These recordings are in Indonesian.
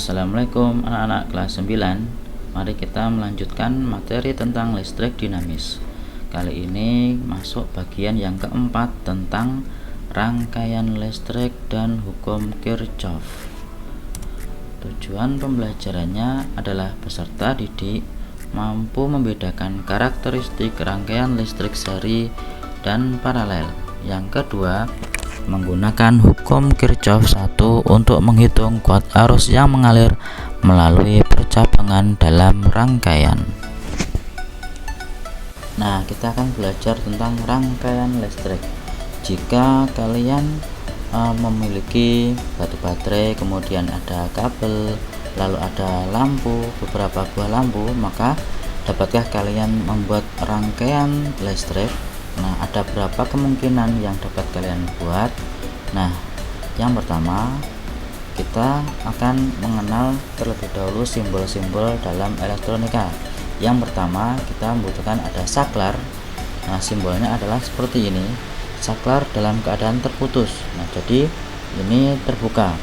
Assalamualaikum anak-anak kelas 9. Mari kita melanjutkan materi tentang listrik dinamis. Kali ini masuk bagian yang keempat tentang rangkaian listrik dan hukum Kirchhoff. Tujuan pembelajarannya adalah peserta didik mampu membedakan karakteristik rangkaian listrik seri dan paralel. Yang kedua, menggunakan hukum Kirchhoff 1 untuk menghitung kuat arus yang mengalir melalui percabangan dalam rangkaian. Nah, kita akan belajar tentang rangkaian listrik. Jika kalian memiliki batu baterai, kemudian ada kabel, lalu ada lampu, beberapa buah lampu, maka dapatkah kalian membuat rangkaian listrik? Nah, ada berapa kemungkinan yang dapat kalian buat? Nah, yang pertama, kita akan mengenal terlebih dahulu simbol-simbol dalam elektronika. Yang pertama, kita membutuhkan ada saklar. Nah, simbolnya adalah seperti ini. Saklar dalam keadaan terputus. Nah, jadi ini terbuka.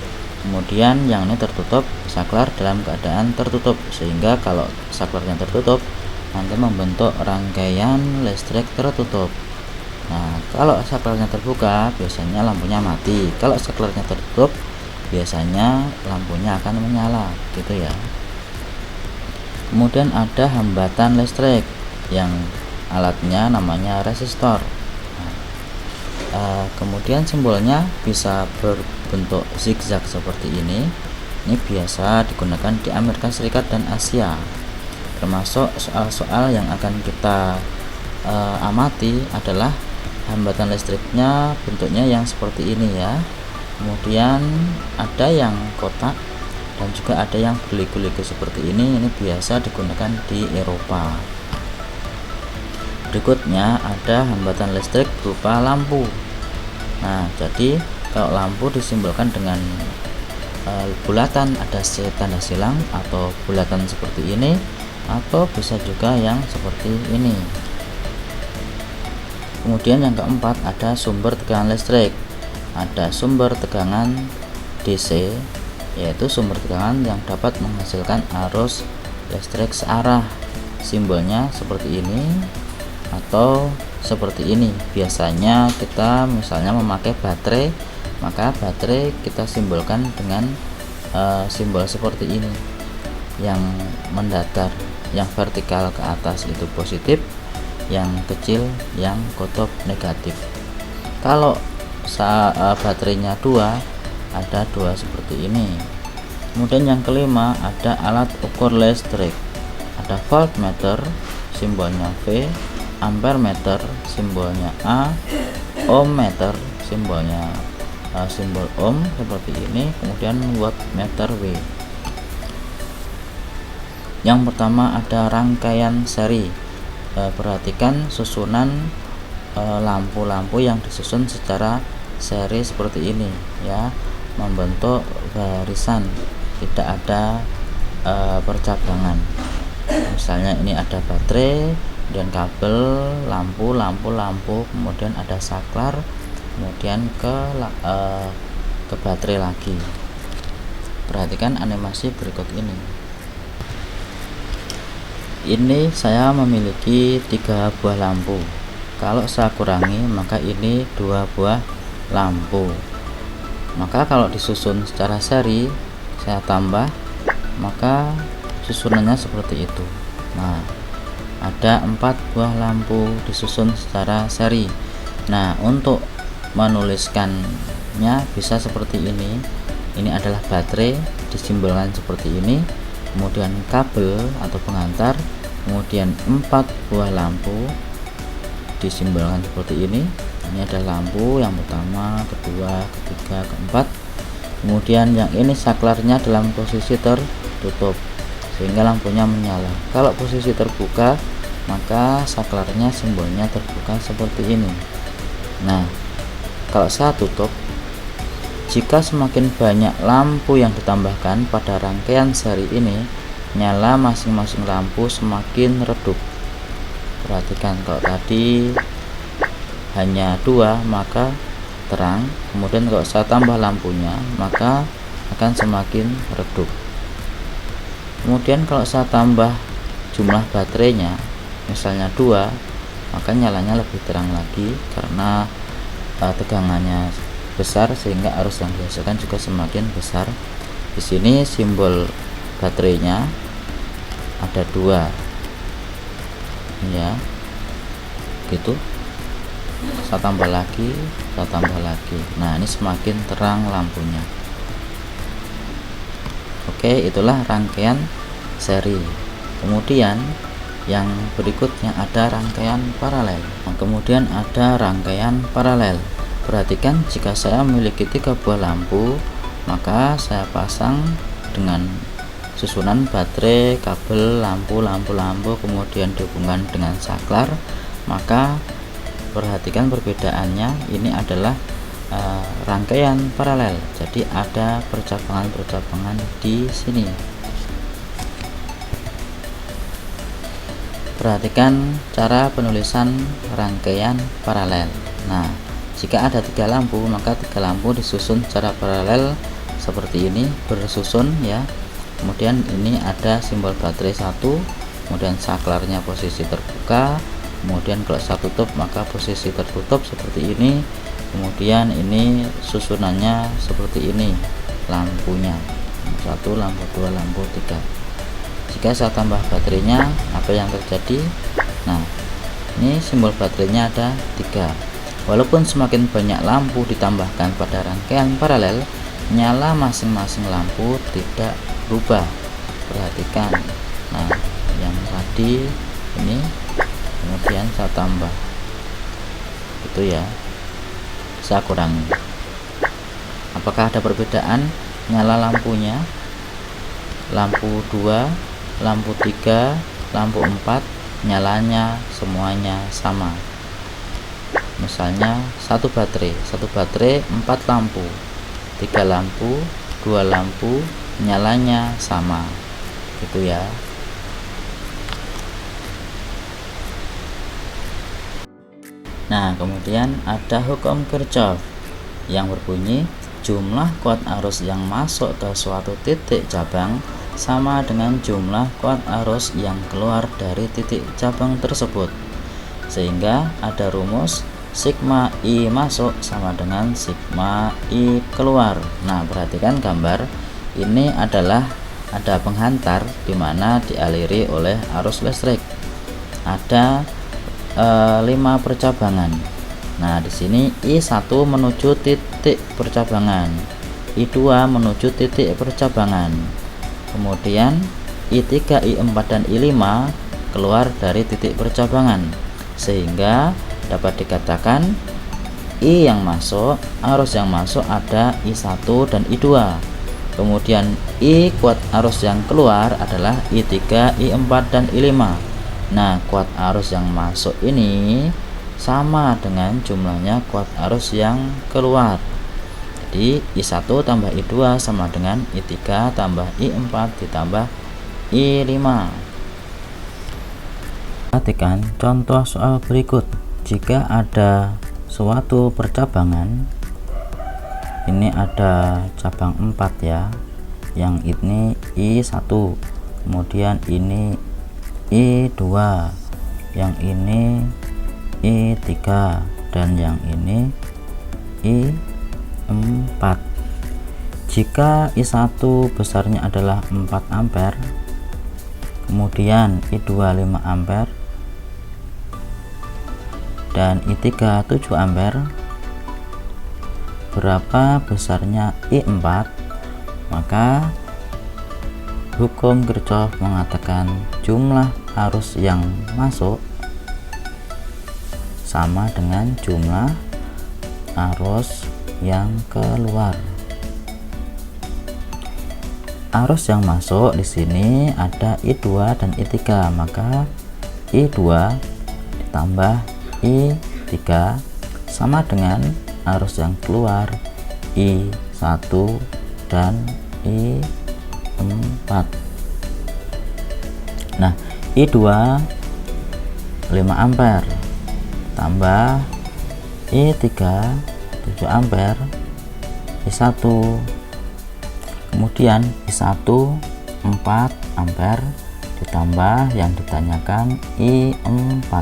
Kemudian yang ini tertutup, saklar dalam keadaan tertutup. Sehingga kalau saklarnya tertutup, nanti membentuk rangkaian listrik tertutup. Nah, kalau saklarnya terbuka biasanya lampunya mati. Kalau saklarnya tertutup biasanya lampunya akan menyala, gitu ya. Kemudian ada hambatan listrik yang alatnya namanya resistor. Kemudian simbolnya bisa berbentuk zigzag seperti ini. Ini biasa digunakan di Amerika Serikat dan Asia. Termasuk soal-soal yang akan kita amati adalah hambatan listriknya bentuknya yang seperti ini ya. Kemudian ada yang kotak dan juga ada yang berliku-liku seperti ini. Ini biasa digunakan di Eropa. Berikutnya ada hambatan listrik berupa lampu. Nah, jadi kalau lampu disimbolkan dengan bulatan, ada tanda silang atau bulatan seperti ini, atau bisa juga yang seperti ini. Kemudian yang keempat ada sumber tegangan listrik. Ada sumber tegangan DC, yaitu sumber tegangan yang dapat menghasilkan arus listrik searah. Simbolnya seperti ini atau seperti ini. Biasanya kita misalnya memakai baterai, maka baterai kita simbolkan dengan simbol seperti ini. Yang mendatar, yang vertikal ke atas itu positif, yang kecil yang kutub negatif. Kalau baterainya 2, ada 2 seperti ini. Kemudian yang kelima ada alat ukur listrik. Ada voltmeter, simbolnya V, ampermeter, simbolnya A, ohmmeter, simbolnya simbol ohm seperti ini. Kemudian wattmeter W. Yang pertama ada rangkaian seri. Perhatikan susunan lampu-lampu yang disusun secara seri seperti ini ya, membentuk barisan, tidak ada percabangan. Misalnya ini ada baterai, kemudian kabel, lampu, kemudian ada saklar, kemudian ke baterai lagi. Perhatikan animasi berikut ini. Ini saya memiliki 3 buah lampu. Kalau saya kurangi, maka ini 2 buah lampu. Maka kalau disusun secara seri, saya tambah, maka susunannya seperti itu. Nah, ada 4 buah lampu disusun secara seri. Nah, untuk menuliskannya bisa seperti ini. Ini adalah baterai, disimbolkan seperti ini. Kemudian kabel atau pengantar, kemudian 4 buah lampu disimbolkan seperti ini. Ini ada lampu yang pertama, kedua, ketiga, keempat. Kemudian yang ini saklarnya dalam posisi tertutup sehingga lampunya menyala. Kalau posisi terbuka, maka saklarnya simbolnya terbuka seperti ini. Nah, kalau saya tutup, jika semakin banyak lampu yang ditambahkan pada rangkaian seri ini, nyala masing-masing lampu semakin redup. Perhatikan, kalau tadi hanya 2 maka terang, kemudian kalau saya tambah lampunya maka akan semakin redup. Kemudian kalau saya tambah jumlah baterainya misalnya 2, maka nyalanya lebih terang lagi karena tegangannya besar sehingga arus yang dihasilkan juga semakin besar. Di sini simbol baterainya ada 2 ya, gitu. Saya tambah lagi, saya tambah lagi. Nah, ini semakin terang lampunya. Oke, itulah rangkaian seri. Kemudian yang berikutnya ada rangkaian paralel. Nah, kemudian ada rangkaian paralel. Perhatikan, jika saya memiliki 3 buah lampu, maka saya pasang dengan susunan baterai, kabel, lampu, kemudian dihubungkan dengan saklar. Maka perhatikan perbedaannya, ini adalah rangkaian paralel. Jadi ada percabangan-percabangan di sini. Perhatikan cara penulisan rangkaian paralel. Nah, jika ada 3 lampu, maka 3 lampu disusun secara paralel seperti ini, bersusun ya. Kemudian ini ada simbol baterai 1, kemudian saklarnya posisi terbuka, kemudian kalau saya tutup maka posisi tertutup seperti ini. Kemudian ini susunannya seperti ini lampunya, 1, lampu 2, lampu 3. Jika saya tambah baterainya, apa yang terjadi? Nah, ini simbol baterainya ada 3. Walaupun semakin banyak lampu ditambahkan pada rangkaian paralel, nyala masing-masing lampu tidak berubah. Perhatikan. Nah, yang tadi ini kemudian saya tambah itu ya, saya kurangi. Apakah ada perbedaan nyala lampunya? Lampu 2, lampu 3, lampu 4 nyalanya semuanya sama. Misalnya satu baterai 4 lampu, 3 lampu, 2 lampu nyalanya sama, gitu ya. Nah, kemudian ada hukum Kirchhoff yang berbunyi jumlah kuat arus yang masuk ke suatu titik cabang sama dengan jumlah kuat arus yang keluar dari titik cabang tersebut, sehingga ada rumus sigma I masuk sama dengan sigma I keluar. Nah, perhatikan gambar ini adalah ada penghantar di mana dialiri oleh arus listrik. Ada 5 percabangan. Nah, di sini I1 menuju titik percabangan, I2 menuju titik percabangan, kemudian I3, I4 dan I5 keluar dari titik percabangan, sehingga dapat dikatakan I yang masuk, arus yang masuk ada I1 dan I2. Kemudian I kuat arus yang keluar adalah I3, I4 dan I5. Nah, kuat arus yang masuk ini sama dengan jumlahnya kuat arus yang keluar. Jadi I1 tambah I2 sama dengan I3 tambah I4 ditambah I5. Perhatikan contoh soal berikut. Jika ada suatu percabangan, ini ada cabang 4 ya, yang ini I1, kemudian ini I2, yang ini I3, dan yang ini I4. Jika I1 besarnya adalah 4 ampere, kemudian I2 5 ampere, dan I3 7 ampere, berapa besarnya I4? Maka hukum Kirchhoff mengatakan jumlah arus yang masuk sama dengan jumlah arus yang keluar. Arus yang masuk di sini ada I2 dan I3, maka I2 ditambah I3 sama dengan arus yang keluar I1 dan I4. Nah, I2 5 ampere tambah I3 7 ampere I1, kemudian I1 4 ampere ditambah yang ditanyakan I4,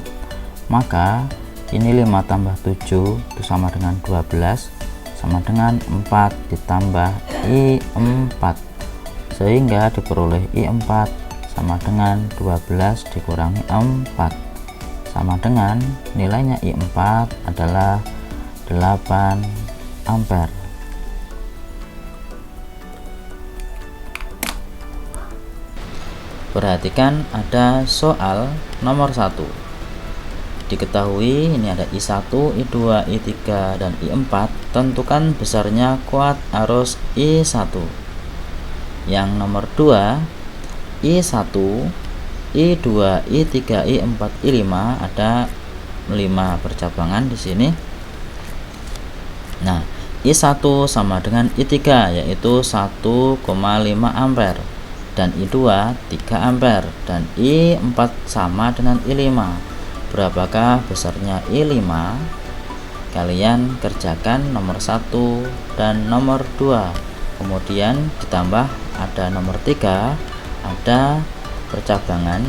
maka ini 5 tambah 7 itu sama dengan 12, sama dengan 4 ditambah I4, sehingga diperoleh I4 sama dengan 12 dikurangi 4, sama dengan nilainya I4 adalah 8 ampere. Perhatikan ada soal nomor 1. Diketahui ini ada I1, I2, I3, dan I4. Tentukan besarnya kuat arus I1. Yang nomor 2, I1, I2, I3, I4, I5, ada 5 percabangan di sini. Nah, I1 sama dengan I3 yaitu 1,5 ampere, dan I2 3 ampere, dan I4 sama dengan I5. Berapakah besarnya I5? Kalian kerjakan nomor 1 dan nomor 2, kemudian ditambah ada nomor 3, ada percabangan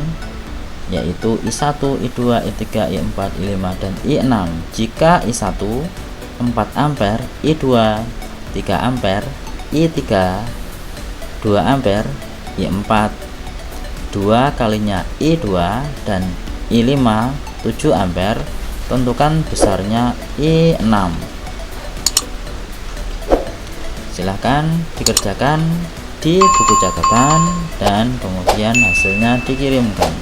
yaitu I1, I2, I3, I4, I5, dan I6. Jika I1 4 ampere, I2 3 ampere, I3 2 ampere, I4 2 kalinya I2, dan I5 7 ampere. Tentukan besarnya I6. Silahkan dikerjakan di buku catatan dan kemudian hasilnya dikirimkan.